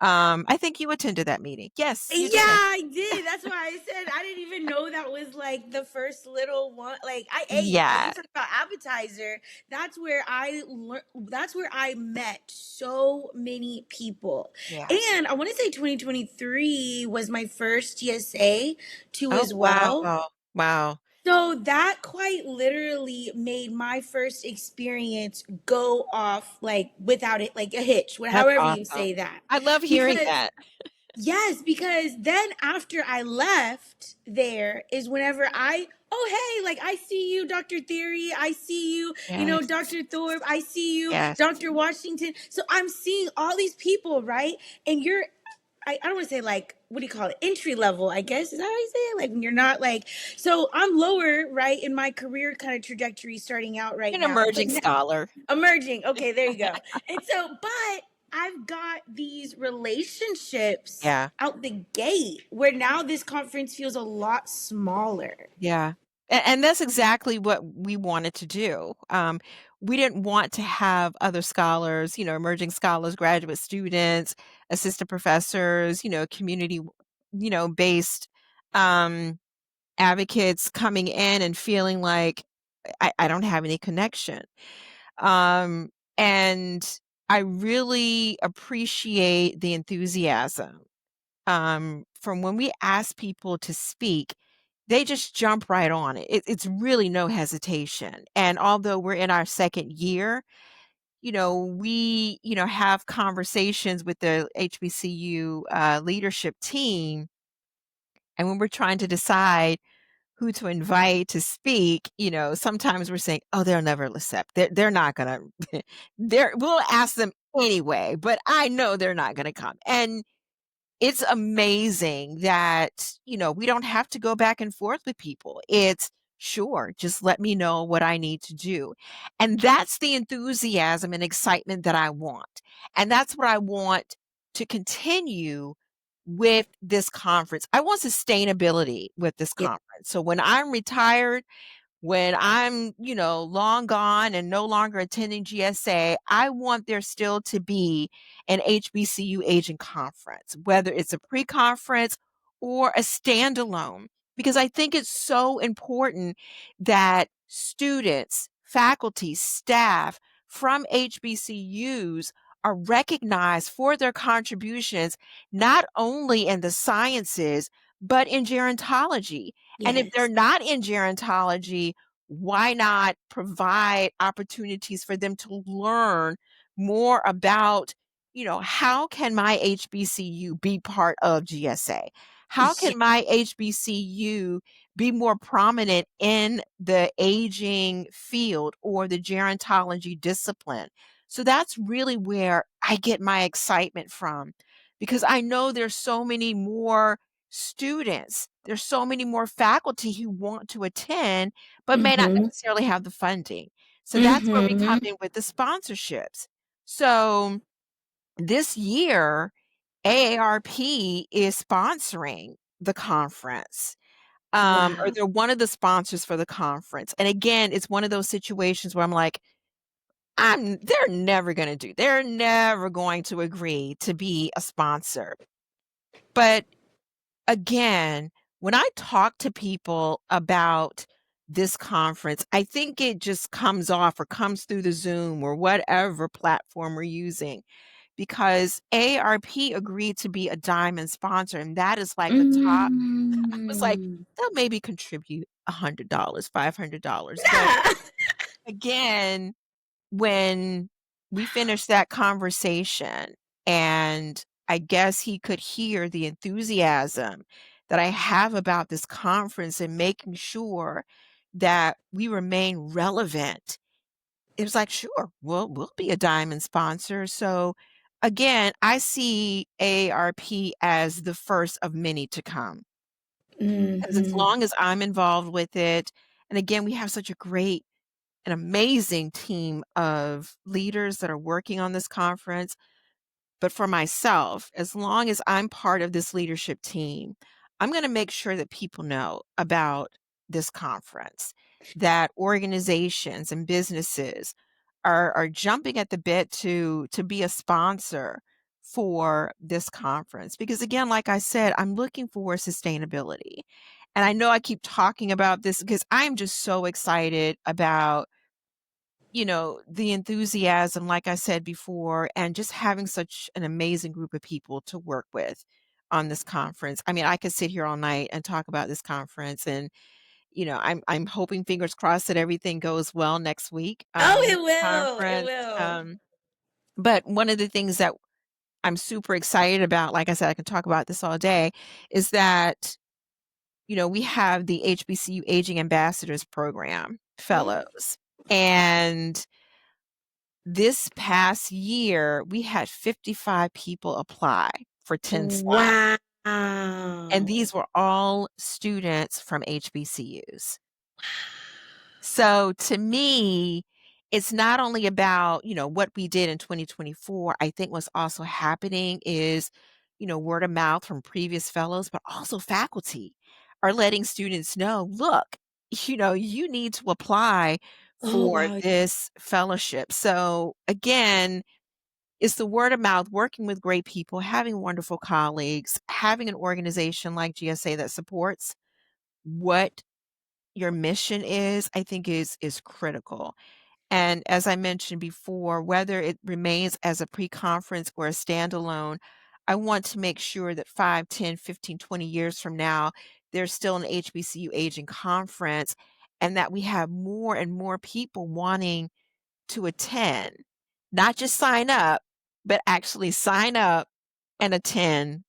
C: I think you attended that meeting. Yes, you
A: Yeah,
C: did.
A: I did. That's why I said I didn't even know that was like the first little one. Like I ate. Like you
C: Yeah.
A: talk about appetizer. That's where I met so many people.
C: Yeah.
A: And I want to say 2023 was my first GSA too
C: Oh,
A: as well.
C: wow. Wow.
A: So that quite literally made my first experience go off like without it, like a hitch,
C: That's
A: however you
C: awesome.
A: say that.
C: I love hearing
A: Because
C: that.
A: yes, because then after I left there is whenever oh hey, like I see you, Dr. Theory, I see you,
C: Yes.
A: Dr. Thorpe, I see you,
C: Yes.
A: Dr. Washington. So I'm seeing all these people, right? And I don't want to say like what do you call it? Entry level, I guess. Is that how you say it? Like when you're not like so I'm lower, right, in my career kind of trajectory starting out right
C: An
A: now.
C: emerging scholar.
A: Emerging. Okay, there you go. And so, but I've got these relationships
C: Yeah.
A: out the gate where now this conference feels a lot smaller.
C: Yeah. And that's exactly what we wanted to do. We didn't want to have other scholars, emerging scholars, graduate students, assistant professors, community, based um, advocates coming in and feeling like I don't have any connection. Um, and I really appreciate the enthusiasm from when we ask people to speak, they just jump right on it. It's really no hesitation. And although we're in our second year, we, have conversations with the HBCU leadership team. And when we're trying to decide who to invite to speak, sometimes we're saying, oh, they'll never accept. They're not going to, we'll ask them anyway, but I know they're not going to come. And it's amazing that, we don't have to go back and forth with people. It's sure, just let me know what I need to do. And that's the enthusiasm and excitement that I want. And that's what I want to continue with this conference. I want sustainability with this
A: Yeah.
C: conference. So when I'm retired, when I'm, long gone and no longer attending GSA, I want there still to be an HBCU agent conference, whether it's a pre-conference or a standalone, because I think it's so important that students, faculty, staff from HBCUs are recognized for their contributions, not only in the sciences, but in gerontology. And if they're
A: Yes.
C: not in gerontology, why not provide opportunities for them to learn more about, how can my HBCU be part of GSA? How
A: Yeah.
C: can my HBCU be more prominent in the aging field or the gerontology discipline? So that's really where I get my excitement from, because I know there's so many more students, there's so many more faculty who want to attend, but may not
A: Mm-hmm.
C: necessarily have the funding. So that's where we come
A: Mm-hmm.
C: in with the sponsorships. So this year, AARP is sponsoring the conference. Or
A: Wow.
C: they're one of the sponsors for the conference. And again, it's one of those situations where I'm like, they're never going to agree to be a sponsor. But again, when I talk to people about this conference, I think it just comes off or comes through the Zoom or whatever platform we're using, because AARP agreed to be a diamond sponsor, and that is like the top. I was like,
A: Mm.
C: they'll maybe contribute $100, $500. But
A: Nah.
C: again, when we finished that conversation, and I guess he could hear the enthusiasm that I have about this conference and making sure that we remain relevant, it was like, "Sure, we'll be a diamond sponsor." So, again, I see AARP as the first of many to come, as
A: Hmm.
C: long as I'm involved with it, and again, we have such a great an amazing team of leaders that are working on this conference. But for myself, as long as I'm part of this leadership team, I'm going to make sure that people know about this conference, that organizations and businesses are jumping at the bit to be a sponsor for this conference. Because again, like I said, I'm looking for sustainability. And I know I keep talking about this because I'm just so excited about the enthusiasm, like I said before, and just having such an amazing group of people to work with on this conference. I mean, I could sit here all night and talk about this conference, and I'm hoping, fingers crossed, that everything goes well next week
A: Oh,
C: with
A: it
C: the
A: will. It
C: conference.
A: will.
C: But one of the things that I'm super excited about, like I said, I can talk about this all day, is that we have the HBCU Aging Ambassadors Program
A: Mm.
C: fellows, and this past year, we had 55 people apply for 10 slots,
A: Wow.
C: and these were all students from HBCUs. So to me, it's not only about, what we did in 2024. I think what's also happening is, word of mouth from previous fellows, but also faculty are letting students know, look, you need to apply
A: Oh,
C: for
A: wow.
C: this fellowship. So again, it's the word of mouth, working with great people, having wonderful colleagues, having an organization like GSA that supports what your mission is, I think is critical. And as I mentioned before, whether it remains as a pre-conference or a standalone, I want to make sure that 5, 10, 15, 20 years from now, there's still an HBCU Aging Conference, and that we have more and more people wanting to attend, not just sign up, but actually sign up and attend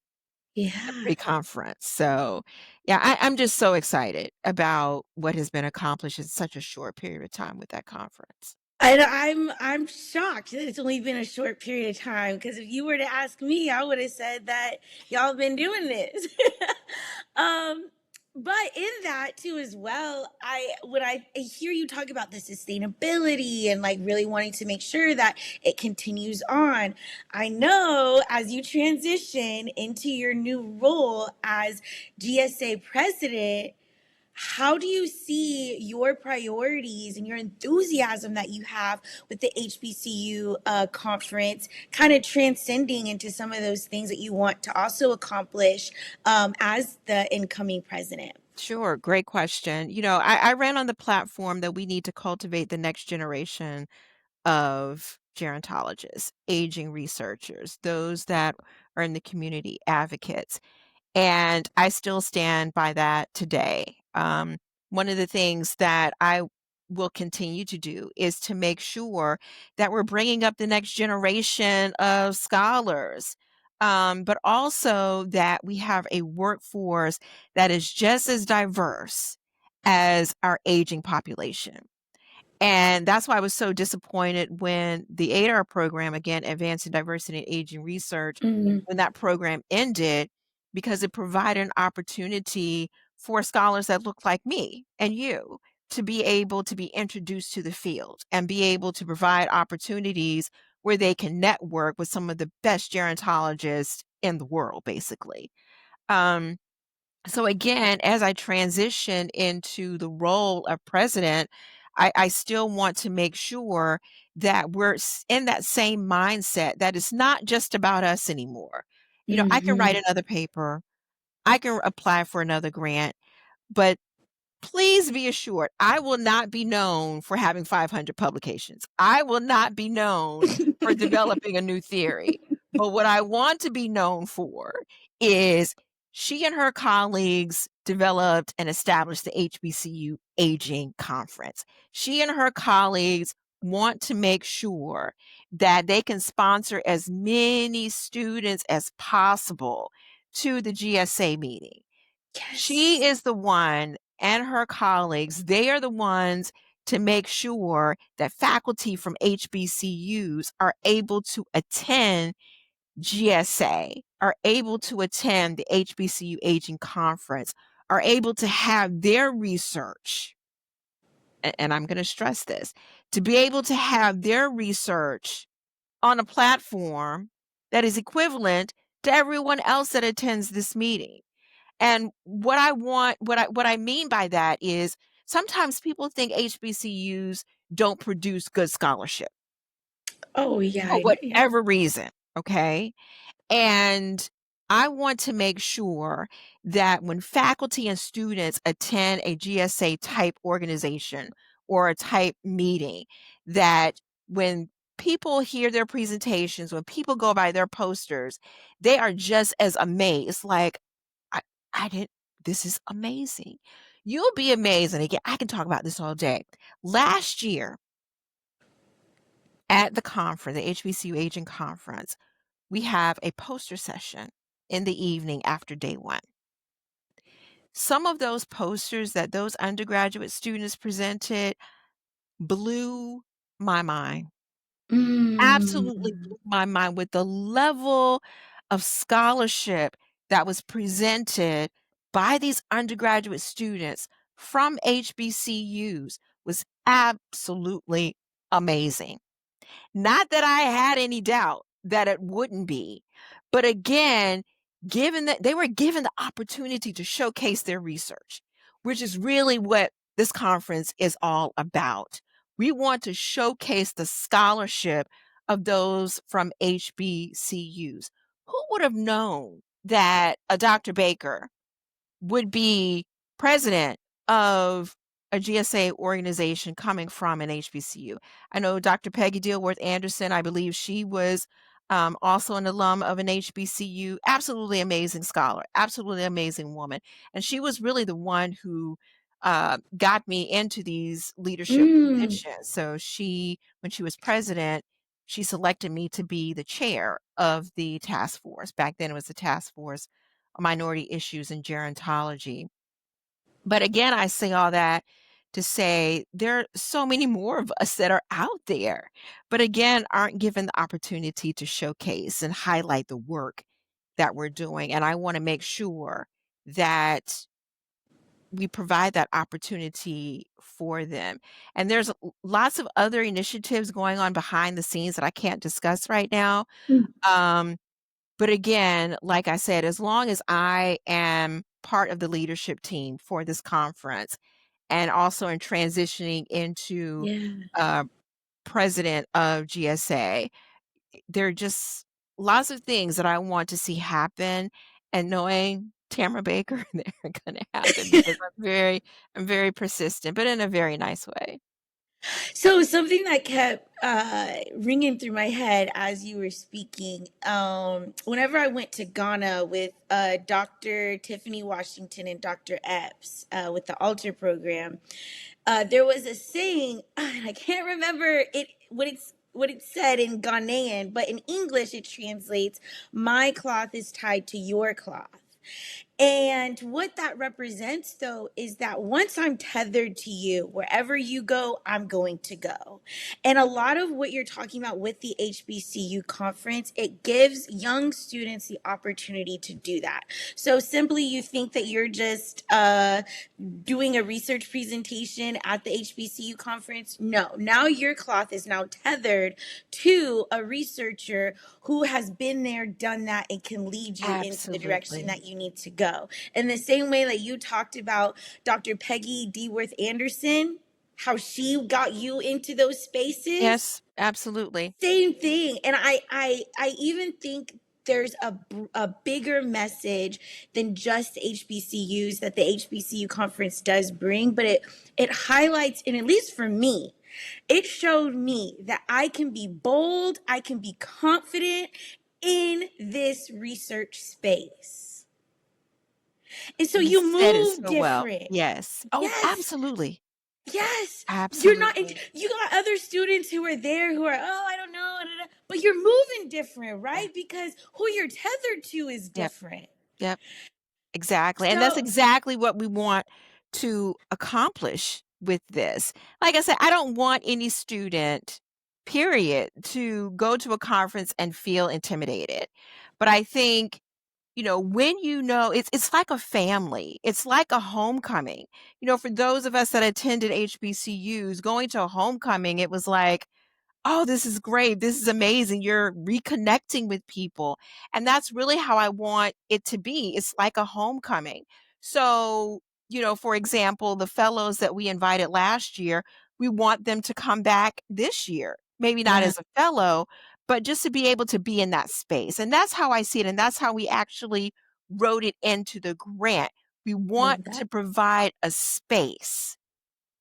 C: the
A: Yeah.
C: pre-conference. So, yeah, I'm just so excited about what has been accomplished in such a short period of time with that conference.
A: I'm shocked that it's only been a short period of time because if you were to ask me, I would have said that y'all been doing this. um, but in that too as well, I hear you talk about the sustainability and like really wanting to make sure that it continues on. I know as you transition into your new role as GSA president, how do you see your priorities and your enthusiasm that you have with the HBCU conference kind of transcending into some of those things that you want to also accomplish as the incoming president?
C: Sure, great question. I ran on the platform that we need to cultivate the next generation of gerontologists, aging researchers, those that are in the community, advocates. And I still stand by that today. One of the things that I will continue to do is to make sure that we're bringing up the next generation of scholars, but also that we have a workforce that is just as diverse as our aging population. And that's why I was so disappointed when the ADAR program, again, Advancing Diversity in Aging Research,
A: Mm.
C: when that program ended, because it provided an opportunity for scholars that look like me and you to be able to be introduced to the field and be able to provide opportunities where they can network with some of the best gerontologists in the world, basically. Um, so again, as I transition into the role of president, I still want to make sure that we're in that same mindset, that it's not just about us anymore. I can write
A: Hmm.
C: another paper, I can apply for another grant, but please be assured, I will not be known for having 500 publications. I will not be known for developing a new theory. But what I want to be known for is she and her colleagues developed and established the HBCU Aging Conference. She and her colleagues want to make sure that they can sponsor as many students as possible to the GSA meeting. She
A: Yes.
C: is the one and her colleagues, they are the ones to make sure that faculty from HBCUs are able to attend GSA, are able to attend the HBCU Aging Conference, are able to have their research, and I'm going to stress this, to be able to have their research on a platform that is equivalent to everyone else that attends this meeting. And what I mean by that is sometimes people think HBCUs don't produce good scholarship
A: Oh yeah,
C: for
A: yeah.
C: whatever reason, okay? And I want to make sure that when faculty and students attend a GSA type organization or a type meeting, that when people hear their presentations, when people go by their posters, they are just as amazed. Like, I, I didn't, this is amazing. You'll be amazed. And again, I can talk about this all day. Last year at the conference, the HBCU Agent Conference, we have a poster session in the evening after day one. Some of those posters that those undergraduate students presented blew my mind. Absolutely
A: Mm.
C: blew my mind with the level of scholarship that was presented by these undergraduate students from HBCUs was absolutely amazing. Not that I had any doubt that it wouldn't be, but again, given that they were given the opportunity to showcase their research, which is really what this conference is all about. We want to showcase the scholarship of those from HBCUs. Who would have known that a Dr. Baker would be president of a GSA organization coming from an HBCU? I know Dr. Peggy Dilworth Anderson, I believe she was also an alum of an HBCU. Absolutely amazing scholar, absolutely amazing woman. And she was really the one who got me into these leadership
A: Mm.
C: positions. So when she was president, she selected me to be the chair of the task force. Back then it was the task force on minority issues in gerontology. But again, I say all that to say there are so many more of us that are out there, but again, aren't given the opportunity to showcase and highlight the work that we're doing. And I want to make sure that we provide that opportunity for them. And there's lots of other initiatives going on behind the scenes that I can't discuss right now. Um, but again, like I said, as long as I am part of the leadership team for this conference and also in transitioning into
A: Yeah.
C: uh, president of GSA, there are just lots of things that I want to see happen. And knowing Tamara Baker, they're going to happen because I'm very persistent, but in a very nice way.
A: So something that kept ringing through my head as you were speaking, whenever I went to Ghana with Dr. Tiffany Washington and Dr. Epps with the Alter program, there was a saying, and I can't remember what it said in Ghanaian, but in English it translates, "My cloth is tied to your cloth." And what that represents, though, is that once I'm tethered to you, wherever you go, I'm going to go. And a lot of what you're talking about with the HBCU conference, it gives young students the opportunity to do that. So simply, you think that you're just doing a research presentation at the HBCU conference. No, now your cloth is now tethered to a researcher who has been there, done that, and can lead you into the direction
C: Absolutely.
A: that you need to go. In the same way that you talked about Dr. Peggy Deworth Anderson, how she got you into those spaces,
C: Yes, absolutely.
A: same thing. And I even think there's a bigger message than just HBCUs that the HBCU conference does bring, but it highlights, and at least for me, it showed me that I can be bold, I can be confident in this research space. And so
C: You
A: you
C: said it
A: move
C: so well.
A: different.
C: Yes. Oh,
A: Yes.
C: absolutely.
A: Yes, you're not.
C: Absolutely.
A: You got other students who are there who are, oh, I don't know, but you're moving different,
C: Yeah.
A: right? Because who you're tethered to is
C: Yep.
A: different.
C: Yep. Exactly. And that's
A: So
C: exactly what we want to accomplish with this. Like I said, I don't want any student, period, to go to a conference and feel intimidated. But I think, when it's like a family. It's like a homecoming. For those of us that attended HBCUs, going to a homecoming, it was like, oh, this is great. This is amazing. You're reconnecting with people. And that's really how I want it to be. It's like a homecoming. So, for example, the fellows that we invited last year, we want them to come back this year. Maybe not
A: yeah,
C: as a fellow, but just to be able to be in that space. And that's how I see it. And that's how we actually wrote it into the grant. We want
A: love that.
C: to provide a space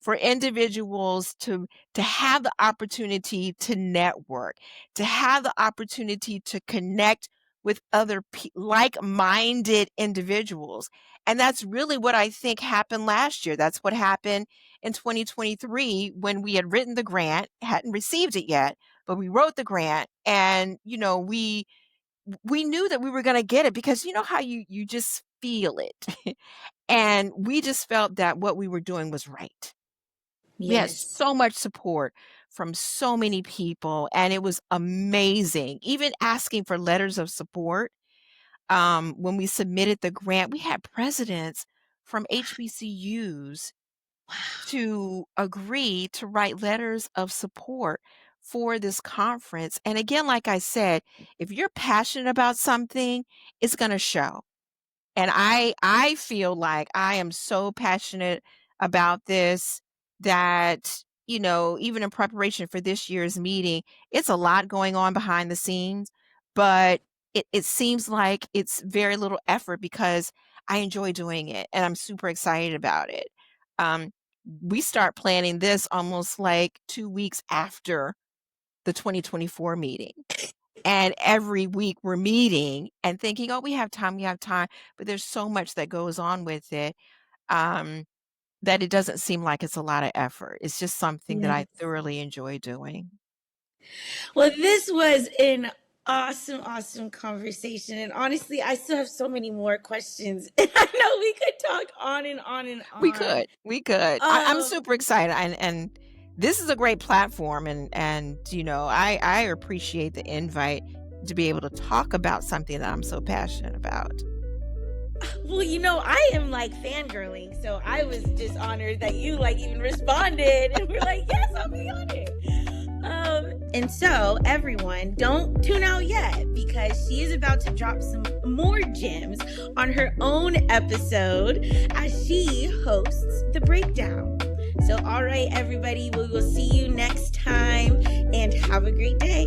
C: for individuals to have the opportunity to network, to have the opportunity to connect with other like-minded individuals. And that's really what I think happened last year. That's what happened in 2023 when we had written the grant, hadn't received it yet, but we wrote the grant, and we knew that we were going to get it, because you know how you just feel it. And we just felt that what we were doing was right. We had
A: Yes.
C: so much support from so many people, and it was amazing. Even asking for letters of support, when we submitted the grant, we had presidents from HBCUs
A: Wow.
C: to agree to write letters of support for this conference. And again, like I said, if you're passionate about something, it's going to show. And I feel like I am so passionate about this that, even in preparation for this year's meeting, it's a lot going on behind the scenes, but it seems like it's very little effort because I enjoy doing it and I'm super excited about it. Um, we start planning this almost like 2 weeks after the 2024 meeting. And every week we're meeting and thinking, oh, we have time. But there's so much that goes on with it, um, that it doesn't seem like it's a lot of effort. It's just something that I
A: Yes.
C: thoroughly enjoy doing.
A: Well, this was an awesome, awesome conversation. And honestly, I still have so many more questions. And I know we could talk on and on and
C: We
A: on.
C: could, we could. I'm
A: Um,
C: super excited, and this is a great platform, and I appreciate the invite to be able to talk about something that I'm so passionate about.
A: well, I am like fangirling. So I was just honored that you like even responded and we're like, yes, I'll be on it. And so everyone, don't tune out yet because she is about to drop some more gems on her own episode as she hosts the breakdown. So, all right, everybody, we will see you next time and have a great day.